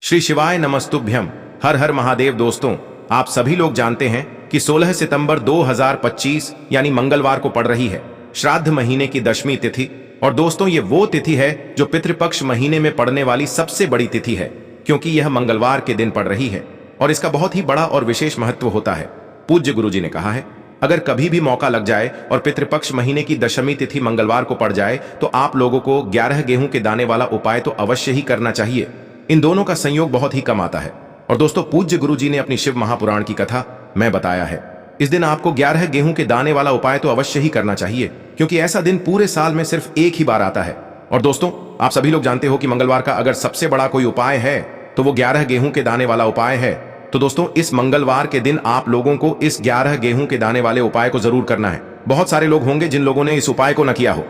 श्री शिवाय नमस्तुभ्यम। हर हर महादेव। दोस्तों, आप सभी लोग जानते हैं कि 16 सितंबर 2025 यानी मंगलवार को पड़ रही है श्राद्ध महीने की दशमी तिथि। और दोस्तों, ये वो तिथि है जो पितृपक्ष महीने में पड़ने वाली सबसे बड़ी तिथि है, क्योंकि यह मंगलवार के दिन पड़ रही है और इसका बहुत ही बड़ा और विशेष महत्व होता है। पूज्य गुरु जी ने कहा है, अगर कभी भी मौका लग जाए और पितृपक्ष महीने की दशमी तिथि मंगलवार को पड़ जाए तो आप लोगों को 11 गेहूं के दाने वाला उपाय तो अवश्य ही करना चाहिए। इन दोनों का संयोग बहुत ही कम आता है। और दोस्तों, पूज्य गुरु जी ने अपनी शिव महापुराण की कथा में बताया है, इस दिन आपको 11 गेहूं के दाने वाला उपाय तो अवश्य ही करना चाहिए, क्योंकि ऐसा दिन पूरे साल में सिर्फ एक ही बार आता है। और दोस्तों, आप सभी लोग जानते हो कि मंगलवार का अगर सबसे बड़ा कोई उपाय है तो वो 11 गेहूं के दाने वाला उपाय है। तो दोस्तों, इस मंगलवार के दिन आप लोगों को इस 11 गेहूं के दाने वाले उपाय को जरूर करना है। बहुत सारे लोग होंगे जिन लोगों ने इस उपाय को न किया हो,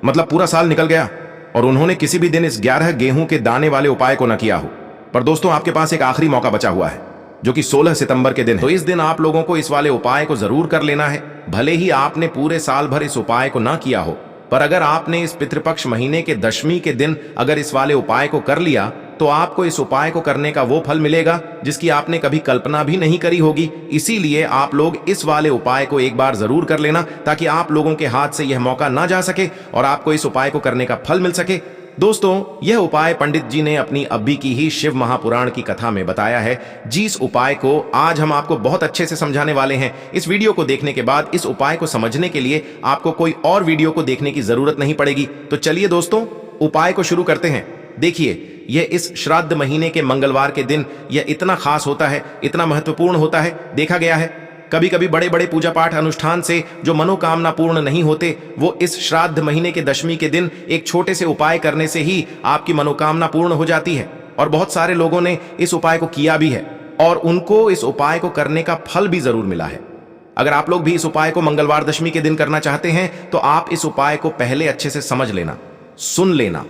मतलब पूरा साल निकल गया और उन्होंने किसी भी दिन इस 11 गेहूं के दाने वाले उपाय को न किया हो। पर दोस्तों, आपके पास एक आखिरी मौका बचा हुआ है, जो कि 16 सितंबर के दिन है। तो इस दिन आप लोगों को इस वाले उपाय को जरूर कर लेना है। भले ही आपने पूरे साल भर इस उपाय को ना किया हो, पर अगर आपने इस पितृपक्ष महीने के दशमी के दिन अगर इस वाले उपाय को कर लिया तो आपको इस उपाय को करने का वो फल मिलेगा जिसकी आपने कभी कल्पना भी नहीं करी होगी। इसीलिए आप लोग इस वाले उपाय को एक बार जरूर कर लेना, ताकि आप लोगों के हाथ से यह मौका ना जा सके और आपको इस उपाय को करने का फल मिल सके। दोस्तों, यह उपाय पंडित जी ने अपनी अभी की ही शिव महापुराण की कथा में बताया है। जिस उपाय को आज हम आपको बहुत अच्छे से समझाने वाले हैं, इस वीडियो को देखने के बाद इस उपाय को समझने के लिए आपको कोई और वीडियो को देखने की जरूरत नहीं पड़ेगी। तो चलिए दोस्तों, उपाय को शुरू करते हैं। देखिए, यह इस श्राद्ध महीने के मंगलवार के दिन यह इतना खास होता है, इतना महत्वपूर्ण होता है। देखा गया है कभी कभी बड़े बड़े पूजा पाठ अनुष्ठान से जो मनोकामना पूर्ण नहीं होते, वो इस श्राद्ध महीने के दशमी के दिन एक छोटे से उपाय करने से ही आपकी मनोकामना पूर्ण हो जाती है। और बहुत सारे लोगों ने इस उपाय को किया भी है और उनको इस उपाय को करने का फल भी जरूर मिला है। अगर आप लोग भी इस उपाय को मंगलवार दशमी के दिन करना चाहते हैं तो आप इस उपाय को पहले अच्छे से समझ लेना, सुन लेना,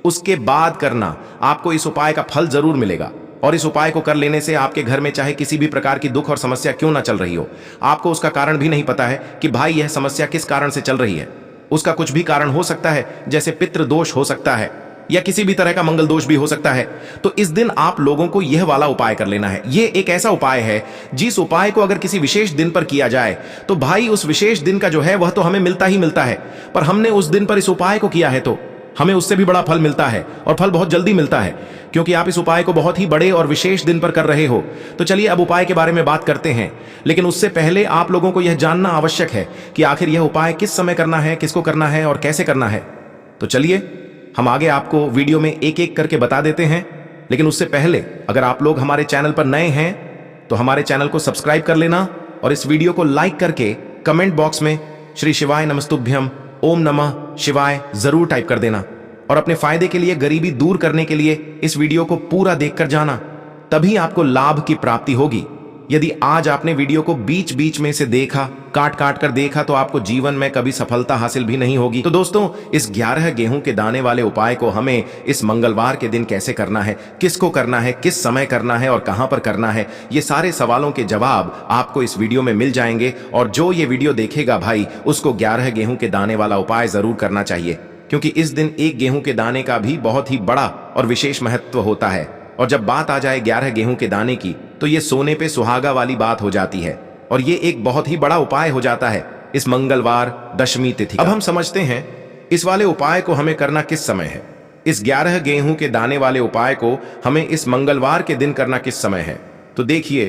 उसके बाद करना। आपको इस उपाय का फल जरूर मिलेगा। और इस उपाय को कर लेने से आपके घर में चाहे किसी भी प्रकार की दुख और समस्या क्यों ना चल रही हो, आपको उसका कारण भी नहीं पता है कि भाई यह समस्या किस कारण से चल रही है। उसका कुछ भी कारण हो सकता है, जैसे पितृ दोष हो सकता है या किसी भी तरह का मंगल दोष भी हो सकता है। तो इस दिन आप लोगों को यह वाला उपाय कर लेना है। यह एक ऐसा उपाय है जिस उपाय को अगर किसी विशेष दिन पर किया जाए तो भाई उस विशेष दिन का जो है वह तो हमें मिलता ही मिलता है, पर हमने उस दिन पर इस उपाय को किया है तो हमें उससे भी बड़ा फल मिलता है, और फल बहुत जल्दी मिलता है, क्योंकि आप इस उपाय को बहुत ही बड़े और विशेष दिन पर कर रहे हो। तो चलिए अब उपाय के बारे में बात करते हैं, लेकिन उससे पहले आप लोगों को यह जानना आवश्यक है कि आखिर यह उपाय किस समय करना है, किसको करना है और कैसे करना है। तो चलिए हम आगे आपको वीडियो में एक एक करके बता देते हैं। लेकिन उससे पहले अगर आप लोग हमारे चैनल पर नए हैं तो हमारे चैनल को सब्सक्राइब कर लेना और इस वीडियो को लाइक करके कमेंट बॉक्स में श्री शिवाय नमस्तुभ्यम, ओम नमः शिवाय जरूर टाइप कर देना। और अपने फायदे के लिए, गरीबी दूर करने के लिए इस वीडियो को पूरा देखकर जाना, तभी आपको लाभ की प्राप्ति होगी। यदि आज आपने वीडियो को बीच बीच में से देखा, काट काट कर देखा, तो आपको जीवन में कभी सफलता हासिल भी नहीं होगी। तो दोस्तों, इस 11 गेहूं के दाने वाले उपाय को हमें इस मंगलवार के दिन कैसे करना है, किसको करना है, किस समय करना है और कहां पर करना है, ये सारे सवालों के जवाब आपको इस वीडियो में मिल जाएंगे। और जो ये वीडियो देखेगा भाई, उसको 11 गेहूं के दाने वाला उपाय जरूर करना चाहिए, क्योंकि इस दिन एक गेहूं के दाने का भी बहुत ही बड़ा और विशेष महत्व होता है। और जब बात आ जाए 11 गेहूं के दाने की, तो ये सोने पे सुहागा वाली बात हो जाती है और ये एक बहुत ही बड़ा उपाय हो जाता है इस मंगलवार दशमी तिथि। अब हम समझते हैं इस वाले उपाय को हमें करना किस समय है। इस 11 गेहूं के दाने वाले उपाय को हमें इस मंगलवार के दिन करना किस समय है। तो देखिए,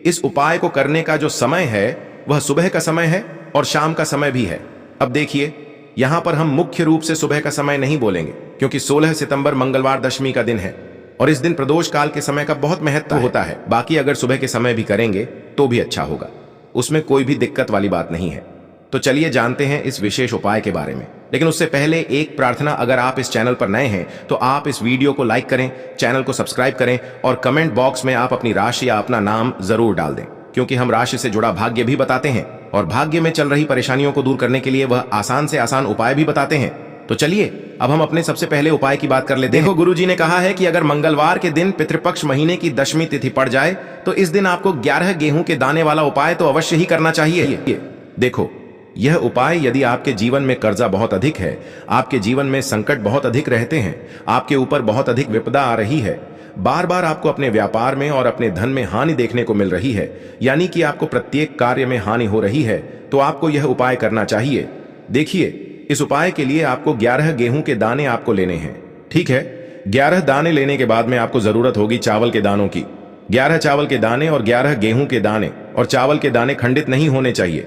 इस उपाय को करने का जो समय है वह सुबह का समय है और शाम का समय भी है। अब देखिए, यहां पर हम मुख्य रूप से सुबह का समय नहीं बोलेंगे, क्योंकि 16 सितंबर मंगलवार दशमी का दिन है और इस दिन प्रदोष काल के समय का बहुत महत्व होता है। बाकी अगर सुबह के समय भी करेंगे तो भी अच्छा होगा, उसमें कोई भी दिक्कत वाली बात नहीं है। तो चलिए जानते हैं इस विशेष उपाय के बारे में। लेकिन उससे पहले एक प्रार्थना, अगर आप इस चैनल पर नए हैं तो आप इस वीडियो को लाइक करें, चैनल को सब्सक्राइब करें और कमेंट बॉक्स में आप अपनी राशि या अपना नाम जरूर डाल दें, क्योंकि हम राशि से जुड़ा भाग्य भी बताते हैं और भाग्य में चल रही परेशानियों को दूर करने के लिए वह आसान से आसान उपाय भी बताते हैं। तो चलिए अब हम अपने सबसे पहले उपाय की बात कर लेते हैं। देखो, गुरुजी ने कहा है कि अगर मंगलवार के दिन पितृपक्ष महीने की दशमी तिथि पड़ जाए तो इस दिन आपको 11 गेहूं के दाने वाला उपाय तो अवश्य ही करना चाहिए। देखो, यह उपाय यदि आपके जीवन में कर्जा बहुत अधिक है, आपके जीवन में संकट बहुत अधिक रहते हैं, आपके ऊपर बहुत अधिक विपदा आ रही है, बार बार आपको अपने व्यापार में और अपने धन में हानि देखने को मिल रही है, यानी कि आपको प्रत्येक कार्य में हानि हो रही है, तो आपको यह उपाय करना चाहिए। देखिए, इस उपाय के लिए आपको 11 गेहूं के दाने आपको लेने हैं। ठीक है, 11 दाने लेने के बाद में आपको जरूरत होगी चावल के दानों की। 11 चावल के दाने और 11 गेहूं के दाने और चावल के दाने खंडित नहीं होने चाहिए।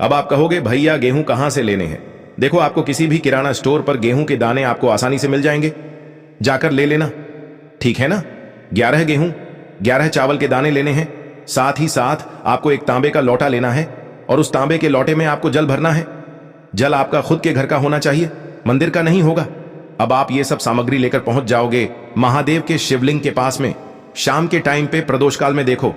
अब आप कहोगे भैया गेहूं कहां से लेने हैं? देखो, आपको किसी भी किराना स्टोर पर गेहूं के दाने आपको आसानी से मिल जाएंगे, जाकर ले लेना। ठीक है ना? 11 गेहूं 11 चावल के दाने लेने हैं। साथ ही साथ आपको एक तांबे का लोटा लेना है और उस तांबे के लोटे में आपको जल भरना है। जल आपका खुद के घर का होना चाहिए, मंदिर का नहीं होगा। अब आप ये सब सामग्री लेकर पहुंच जाओगे महादेव के शिवलिंग के पास में। शाम के टाइम पे प्रदोष काल में देखो,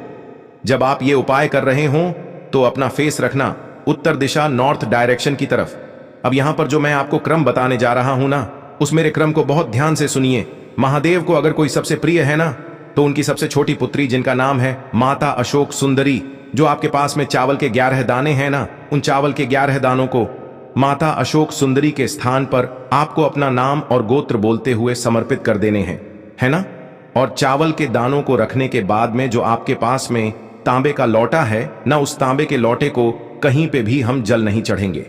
जब आप ये उपाय कर रहे हो तो अपना फेस रखना उत्तर दिशा, नॉर्थ डायरेक्शन की तरफ। अब यहां पर जो मैं आपको क्रम बताने जा रहा हूं ना, उस मेरे क्रम को बहुत ध्यान से सुनिए। महादेव को अगर कोई सबसे प्रिय है ना, तो उनकी सबसे छोटी पुत्री जिनका नाम है माता अशोक सुंदरी, जो आपके पास में चावल के 11 दाने हैं ना, उन चावल के 11 दानों को माता अशोक सुंदरी के स्थान पर आपको अपना नाम और गोत्र बोलते हुए समर्पित कर देने हैं, है ना? और चावल के दानों को रखने के बाद में जो आपके पास में तांबे का लोटा है ना, उस तांबे के लोटे को कहीं पे भी हम जल नहीं चढ़ेंगे।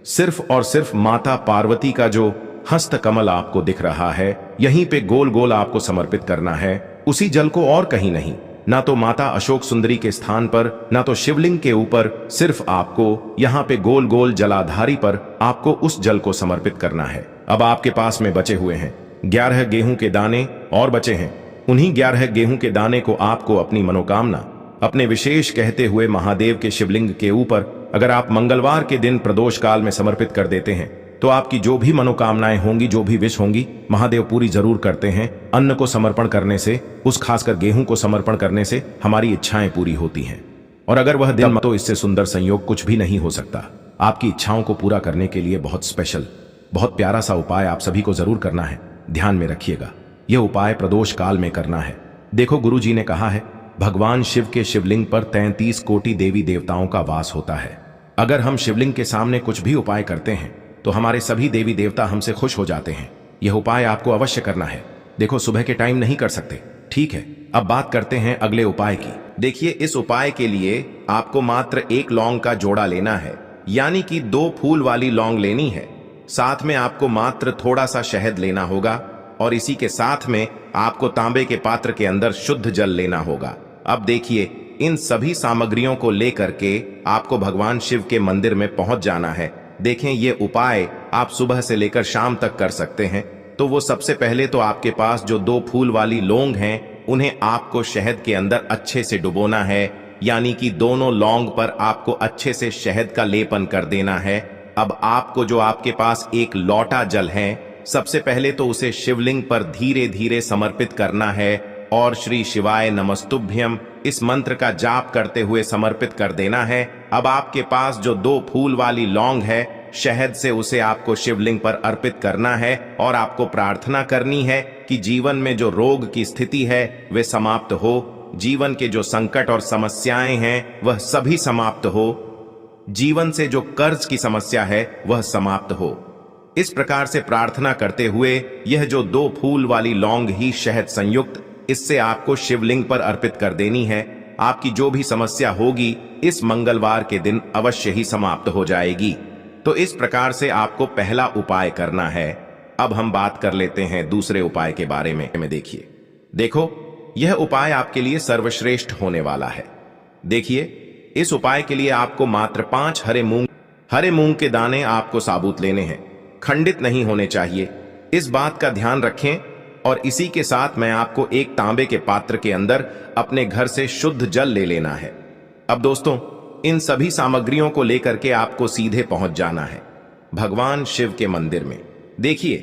सिर्फ और सिर्फ माता पार्वती का जो हस्त कमल आपको दिख रहा है, यहीं पे गोल गोल आपको समर्पित करना है, उसी जल को, और कहीं नहीं। ना तो माता अशोक सुंदरी के स्थान पर, ना तो शिवलिंग के ऊपर, सिर्फ आपको यहाँ पे गोल गोल जलाधारी पर आपको उस जल को समर्पित करना है। अब आपके पास में बचे हुए हैं 11 गेहूं के दाने और बचे हैं। उन्हीं 11 गेहूं के दाने को आपको अपनी मनोकामना, अपने विशेष कहते हुए महादेव के शिवलिंग के ऊपर अगर आप मंगलवार के दिन प्रदोष काल में समर्पित कर देते हैं, तो आपकी जो भी मनोकामनाएं होंगी, जो भी विश होंगी, महादेव पूरी जरूर करते हैं। अन्न को समर्पण करने से, उस खासकर गेहूं को समर्पण करने से हमारी इच्छाएं पूरी होती हैं। और अगर वह दिन, तो इससे सुंदर संयोग कुछ भी नहीं हो सकता। आपकी इच्छाओं को पूरा करने के लिए बहुत स्पेशल, बहुत प्यारा सा उपाय आप सभी को जरूर करना है। ध्यान में रखिएगा, यह उपाय प्रदोष काल में करना है। देखो, गुरु जी ने कहा है, भगवान शिव के शिवलिंग पर 33 कोटि देवी देवताओं का वास होता है। अगर हम शिवलिंग के सामने कुछ भी उपाय करते हैं, तो हमारे सभी देवी देवता हमसे खुश हो जाते हैं। यह उपाय आपको अवश्य करना है। देखो, सुबह के टाइम नहीं कर सकते, ठीक है? अब बात करते हैं अगले उपाय की। देखिए, इस उपाय के लिए आपको मात्र 1 लौंग का जोड़ा लेना है, यानी कि 2 फूल वाली लौंग लेनी है। साथ में आपको मात्र थोड़ा सा शहद लेना होगा और इसी के साथ में आपको तांबे के पात्र के अंदर शुद्ध जल लेना होगा। अब देखिए, इन सभी सामग्रियों को लेकर के आपको भगवान शिव के मंदिर में पहुंच जाना है। देखें, ये उपाय आप सुबह से लेकर शाम तक कर सकते हैं। तो वो सबसे पहले तो आपके पास जो 2 फूल वाली लौंग हैं, उन्हें आपको शहद के अंदर अच्छे से डुबोना है, यानी कि दोनों लौंग पर आपको अच्छे से शहद का लेपन कर देना है। अब आपको जो आपके पास एक लोटा जल है, सबसे पहले तो उसे शिवलिंग पर धीरे धीरे समर्पित करना है और श्री शिवाय नमस्तुभ्यम इस मंत्र का जाप करते हुए समर्पित कर देना है। अब आपके पास जो 2 फूल वाली लौंग है, शहद से उसे आपको शिवलिंग पर अर्पित करना है और आपको प्रार्थना करनी है कि जीवन में जो रोग की स्थिति है वे समाप्त हो, जीवन के जो संकट और समस्याएं हैं वह सभी समाप्त हो, जीवन से जो कर्ज की समस्या है वह समाप्त हो। इस प्रकार से प्रार्थना करते हुए यह जो 2 फूल वाली लौंग ही शहद संयुक्त, इससे आपको शिवलिंग पर अर्पित कर देनी है। आपकी जो भी समस्या होगी इस मंगलवार के दिन अवश्य ही समाप्त हो जाएगी। तो इस प्रकार से आपको पहला उपाय करना है। अब हम बात कर लेते हैं दूसरे उपाय के बारे में। देखो, यह उपाय आपके लिए सर्वश्रेष्ठ होने वाला है। देखिए, इस उपाय के लिए आपको मात्र 5 हरे मूंग के दाने आपको साबुत लेने हैं, खंडित नहीं होने चाहिए। इस बात का ध्यान रखें। और इसी के साथ मैं आपको एक तांबे के पात्र के अंदर अपने घर से शुद्ध जल ले लेना है। अब दोस्तों, इन सभी सामग्रियों को लेकर के आपको सीधे पहुंच जाना है भगवान शिव के मंदिर में। देखिए,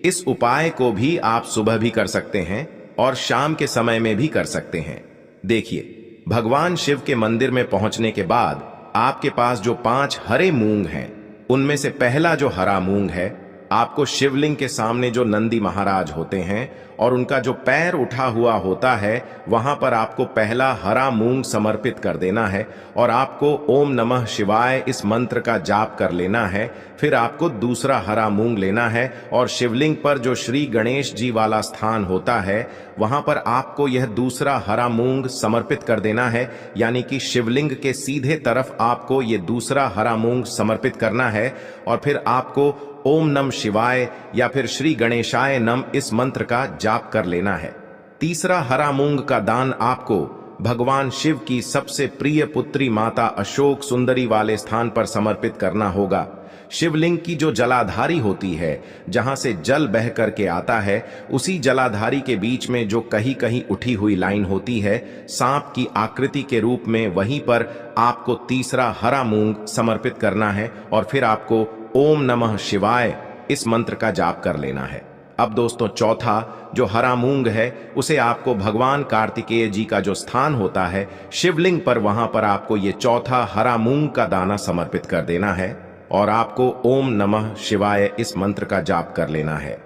इस उपाय को भी आप सुबह भी कर सकते हैं और शाम के समय में भी कर सकते हैं। देखिए, भगवान शिव के मंदिर में पहुंचने के बाद आपके पास जो 5 हरे मूंग हैं, उनमें से पहला जो हरा मूंग है आपको शिवलिंग के सामने जो नंदी महाराज होते हैं और उनका जो पैर उठा हुआ होता है, वहां पर आपको पहला हरा मूंग समर्पित कर देना है और आपको ओम नमः शिवाय इस मंत्र का जाप कर लेना है। फिर आपको दूसरा हरा मूंग लेना है और शिवलिंग पर जो श्री गणेश जी वाला स्थान होता है, वहां पर आपको यह दूसरा हरा मूंग समर्पित कर देना है। यानी कि शिवलिंग के सीधे तरफ आपको ये दूसरा हरा मूंग समर्पित करना है और फिर आपको ओम नम शिवाय या फिर श्री गणेशाय नम इस मंत्र का जाप कर लेना है। तीसरा हरा मूंग का दान आपको भगवान शिव की सबसे प्रिय पुत्री माता अशोक सुंदरी वाले स्थान पर समर्पित करना होगा। शिवलिंग की जो जलाधारी होती है, जहां से जल बह करके आता है, उसी जलाधारी के बीच में जो कहीं कहीं उठी हुई लाइन होती है सांप की आकृति के रूप में, वहीं पर आपको तीसरा हरा मूंग समर्पित करना है और फिर आपको ओम नमः शिवाय इस मंत्र का जाप कर लेना है। अब दोस्तों, चौथा जो हरा मूंग है उसे आपको भगवान कार्तिकेय जी का जो स्थान होता है शिवलिंग पर, वहां पर आपको ये चौथा हरा मूंग का दाना समर्पित कर देना है और आपको ओम नमः शिवाय इस मंत्र का जाप कर लेना है।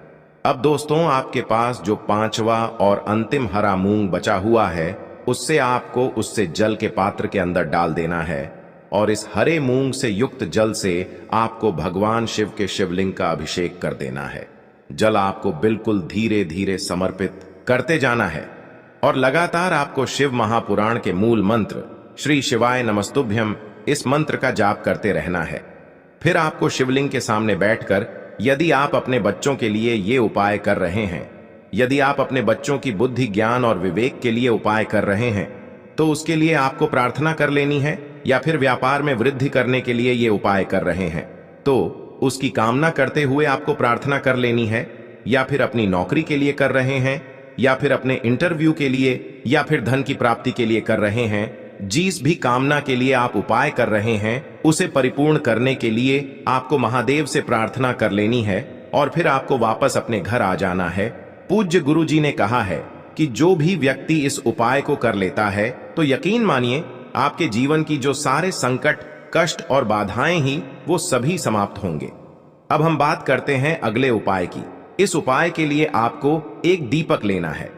अब दोस्तों, आपके पास जो पांचवा और अंतिम हरा मूंग बचा हुआ है, उससे आपको उससे जल के पात्र के अंदर डाल देना है और इस हरे मूंग से युक्त जल से आपको भगवान शिव के शिवलिंग का अभिषेक कर देना है। जल आपको बिल्कुल धीरे धीरे समर्पित करते जाना है और लगातार आपको शिव महापुराण के मूल मंत्र श्री शिवाय नमस्तुभ्यम इस मंत्र का जाप करते रहना है। फिर आपको शिवलिंग के सामने बैठकर, यदि आप अपने बच्चों के लिए ये उपाय कर रहे हैं, यदि आप अपने बच्चों की बुद्धि ज्ञान और विवेक के लिए उपाय कर रहे हैं, तो उसके लिए आपको प्रार्थना कर लेनी है, या फिर व्यापार में वृद्धि करने के लिए ये उपाय कर रहे हैं तो उसकी कामना करते हुए आपको प्रार्थना कर लेनी है, या फिर अपनी नौकरी के लिए कर रहे हैं, या फिर अपने इंटरव्यू के लिए, या फिर धन की प्राप्ति के लिए कर रहे हैं। जिस भी कामना के लिए आप उपाय कर रहे हैं उसे परिपूर्ण करने के लिए आपको महादेव से प्रार्थना कर लेनी है और फिर आपको वापस अपने घर आ जाना है। पूज्य गुरु जी ने कहा है कि जो भी व्यक्ति इस उपाय को कर लेता है तो यकीन मानिए आपके जीवन की जो सारे संकट, कष्ट और बाधाएं ही वो सभी समाप्त होंगे। अब हम बात करते हैं अगले उपाय की। इस उपाय के लिए आपको एक दीपक लेना है।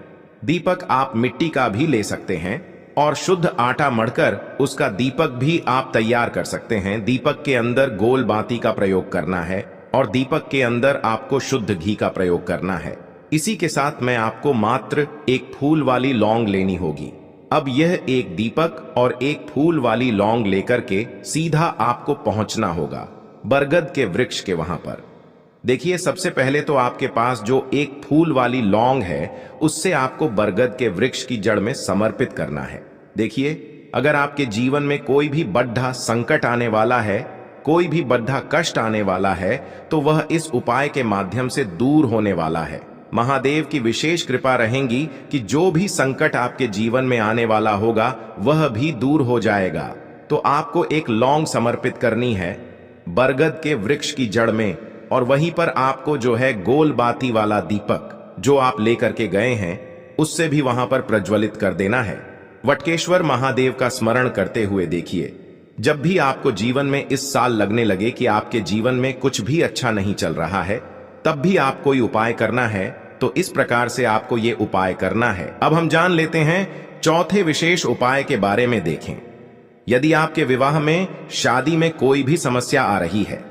दीपक आप मिट्टी का भी ले सकते हैं और शुद्ध आटा मढ़कर उसका दीपक भी आप तैयार कर सकते हैं। दीपक के अंदर गोल बाती का प्रयोग करना है और दीपक के अंदर आपको शुद्ध घी का प्रयोग करना है। इसी के साथ में आपको मात्र एक फूल वाली लौंग लेनी होगी। अब यह एक दीपक और एक फूल वाली लौंग लेकर के सीधा आपको पहुंचना होगा बरगद के वृक्ष के वहां पर। देखिए, सबसे पहले तो आपके पास जो एक फूल वाली लौंग है उससे आपको बरगद के वृक्ष की जड़ में समर्पित करना है। देखिए, अगर आपके जीवन में कोई भी बड़ा संकट आने वाला है, कोई भी बड़ा कष्ट आने वाला है, तो वह इस उपाय के माध्यम से दूर होने वाला है। महादेव की विशेष कृपा रहेगी कि जो भी संकट आपके जीवन में आने वाला होगा वह भी दूर हो जाएगा। तो आपको एक लौंग समर्पित करनी है बरगद के वृक्ष की जड़ में और वहीं पर आपको जो है गोल बाती वाला दीपक जो आप लेकर के गए हैं उससे भी वहां पर प्रज्वलित कर देना है। वटकेश्वर महादेव का स्मरण करते हुए देखिए, जब भी आपको जीवन में इस साल लगने लगे कि आपके जीवन में कुछ भी अच्छा नहीं चल रहा है, तब भी आप कोई उपाय करना है तो इस प्रकार से आपको ये उपाय करना है। अब हम जान लेते हैं चौथे विशेष उपाय के बारे में। देखें, यदि आपके विवाह में, शादी में कोई भी समस्या आ रही है,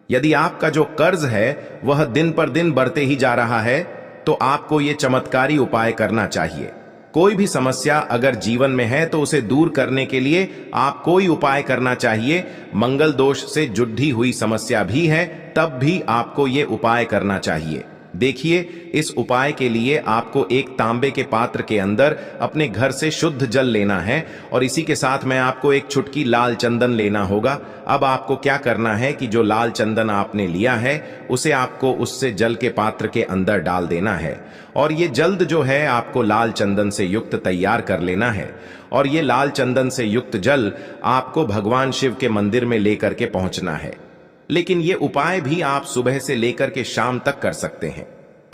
यदि आपका जो कर्ज है वह दिन पर दिन बढ़ते ही जा रहा है, तो आपको ये चमत्कारी उपाय करना चाहिए। कोई भी समस्या अगर जीवन में है तो उसे दूर करने के लिए आप कोई उपाय करना चाहिए। मंगल दोष से जुड़ी हुई समस्या भी है तब भी आपको ये उपाय करना चाहिए। देखिए, इस उपाय के लिए आपको एक तांबे के पात्र के अंदर अपने घर से शुद्ध जल लेना है और इसी के साथ में आपको एक चुटकी लाल चंदन लेना होगा। अब आपको क्या करना है कि जो लाल चंदन आपने लिया है उसे आपको उससे जल के पात्र के अंदर डाल देना है और ये जल्द जो है आपको लाल चंदन से युक्त तैयार कर लेना है और ये लाल चंदन से युक्त जल आपको भगवान शिव के मंदिर में लेकर के पहुंचना है। लेकिन ये उपाय भी आप सुबह से लेकर के शाम तक कर सकते हैं।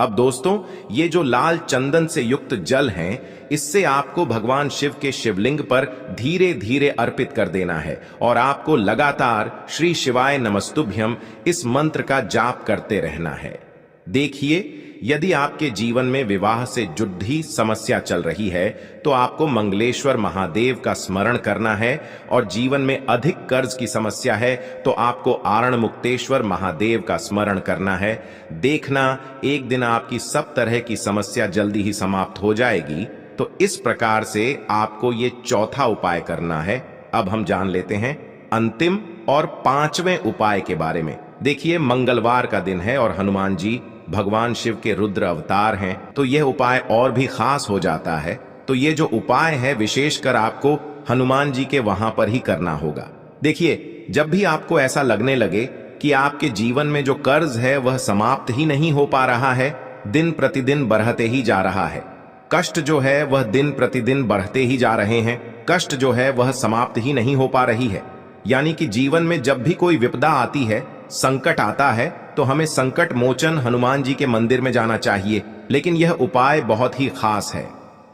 अब दोस्तों, ये जो लाल चंदन से युक्त जल है, इससे आपको भगवान शिव के शिवलिंग पर धीरे धीरे अर्पित कर देना है और आपको लगातार श्री शिवाय नमस्तुभ्यम इस मंत्र का जाप करते रहना है। देखिए, यदि आपके जीवन में विवाह से जुड़ी समस्या चल रही है तो आपको मंगलेश्वर महादेव का स्मरण करना है, और जीवन में अधिक कर्ज की समस्या है तो आपको आरण मुक्तेश्वर महादेव का स्मरण करना है। देखना, एक दिन आपकी सब तरह की समस्या जल्दी ही समाप्त हो जाएगी। तो इस प्रकार से आपको ये चौथा उपाय करना है। अब हम जान लेते हैं अंतिम और पांचवें उपाय के बारे में। देखिए, मंगलवार का दिन है और हनुमान जी भगवान शिव के रुद्र अवतार हैं, तो यह उपाय और भी खास हो जाता है। तो ये जो उपाय है, विशेषकर आपको हनुमान जी के वहां पर ही करना होगा। देखिए, जब भी आपको ऐसा लगने लगे कि आपके जीवन में जो कर्ज है वह समाप्त ही नहीं हो पा रहा है, दिन प्रतिदिन बढ़ते ही जा रहा है, कष्ट जो है वह दिन प्रतिदिन बढ़ते ही जा रहे हैं, कष्ट जो है वह समाप्त ही नहीं हो पा रही है, यानी कि जीवन में जब भी कोई विपदा आती है, संकट आता है, तो हमें संकट मोचन हनुमान जी के मंदिर में जाना चाहिए। लेकिन यह उपाय बहुत ही खास है।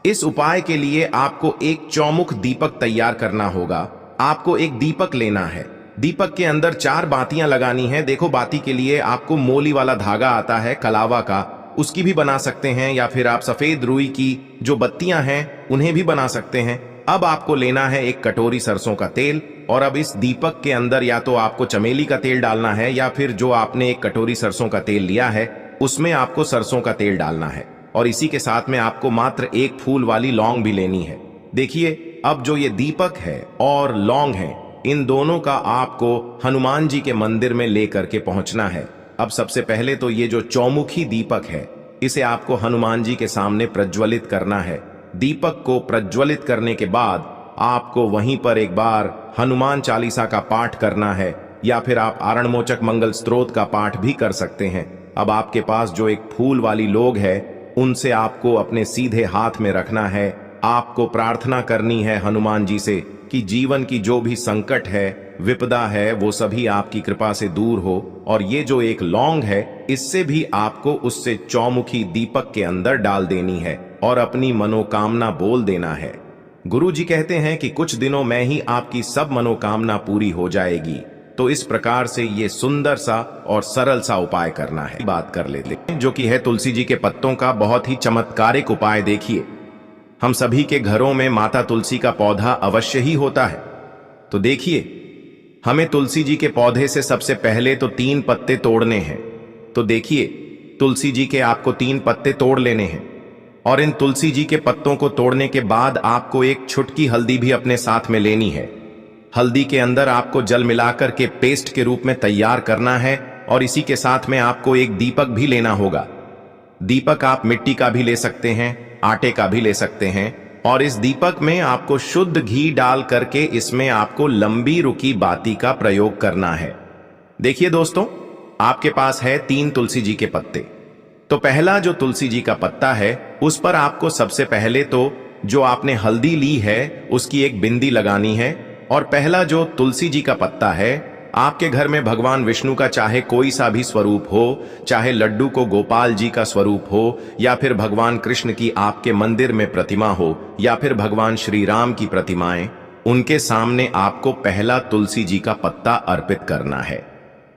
इस उपाय के लिए आपको एक चौमुख दीपक तैयार करना होगा। आपको एक दीपक लेना है, दीपक के अंदर 4 बातियां लगानी है। देखो, बाती के लिए आपको मोली वाला धागा आता है कलावा का, उसकी भी बना सकते हैं, या फिर आप सफेद रुई की जो बत्तियां हैं उन्हें भी बना सकते हैं। अब आपको लेना है एक कटोरी सरसों का तेल, और अब इस दीपक के अंदर या तो आपको चमेली का तेल डालना है, या फिर जो आपने एक कटोरी सरसों का तेल लिया है उसमें आपको सरसों का तेल डालना है, और इसी के साथ में आपको मात्र एक फूल वाली लौंग भी लेनी है। देखिए, अब जो ये दीपक है और लौंग है, इन दोनों का आपको हनुमान जी के मंदिर में लेकर के पहुंचना है। अब सबसे पहले तो ये जो चौमुखी दीपक है, इसे आपको हनुमान जी के सामने प्रज्वलित करना है। दीपक को प्रज्वलित करने के बाद आपको वहीं पर एक बार हनुमान चालीसा का पाठ करना है, या फिर आप आरणमोचक मंगल स्तोत्र का पाठ भी कर सकते हैं। अब आपके पास जो एक फूल वाली लोग है, उनसे आपको अपने सीधे हाथ में रखना है। आपको प्रार्थना करनी है हनुमान जी से कि जीवन की जो भी संकट है, विपदा है, वो सभी आपकी कृपा से दूर हो। और ये जो एक लौंग है, इससे भी आपको उससे चौमुखी दीपक के अंदर डाल देनी है और अपनी मनोकामना बोल देना है। गुरु जी कहते हैं कि कुछ दिनों में ही आपकी सब मनोकामना पूरी हो जाएगी। तो इस प्रकार से ये सुंदर सा और सरल सा उपाय करना है। बात कर लेते हैं, जो कि है तुलसी जी के पत्तों का बहुत ही चमत्कारिक उपाय। देखिए, हम सभी के घरों में माता तुलसी का पौधा अवश्य ही होता है। तो देखिए, हमें तुलसी जी के पौधे से सबसे पहले तो 3 पत्ते तोड़ने हैं। तो देखिए, तुलसी जी के आपको 3 पत्ते तोड़ लेने हैं, और इन तुलसी जी के पत्तों को तोड़ने के बाद आपको एक छुटकी हल्दी भी अपने साथ में लेनी है। हल्दी के अंदर आपको जल मिलाकर के पेस्ट के रूप में तैयार करना है, और इसी के साथ में आपको एक दीपक भी लेना होगा। दीपक आप मिट्टी का भी ले सकते हैं, आटे का भी ले सकते हैं, और इस दीपक में आपको शुद्ध घी डाल करके इसमें आपको लंबी रुकी बाती का प्रयोग करना है। देखिए दोस्तों, आपके पास है 3 तुलसी जी के पत्ते। तो पहला जो तुलसी जी का पत्ता है, उस पर आपको सबसे पहले तो जो आपने हल्दी ली है उसकी एक बिंदी लगानी है। और पहला जो तुलसी जी का पत्ता है, आपके घर में भगवान विष्णु का चाहे कोई सा भी स्वरूप हो, चाहे लड्डू को गोपाल जी का स्वरूप हो, या फिर भगवान कृष्ण की आपके मंदिर में प्रतिमा हो, या फिर भगवान श्री राम की प्रतिमाएं, उनके सामने आपको पहला तुलसी जी का पत्ता अर्पित करना है।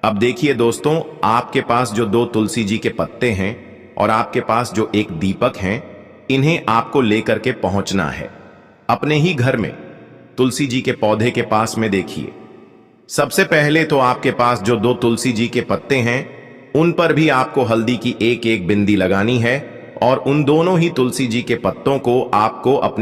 अब देखिए दोस्तों, आपके पास जो 2 तुलसी जी के पत्ते हैं और आपके पास जो एक दीपक हैं, इन्हें आपको लेकर के पहुंचना है अपने ही घर में तुलसी जी के पौधे के पास में। देखिए, सबसे पहले तो आपके पास जो 2 तुलसी जी के पत्ते हैं, उन पर भी आपको हल्दी की एक एक बिंदी लगानी है, और उन दोनों ही तुलसी जी के पत्तों को आपको अपने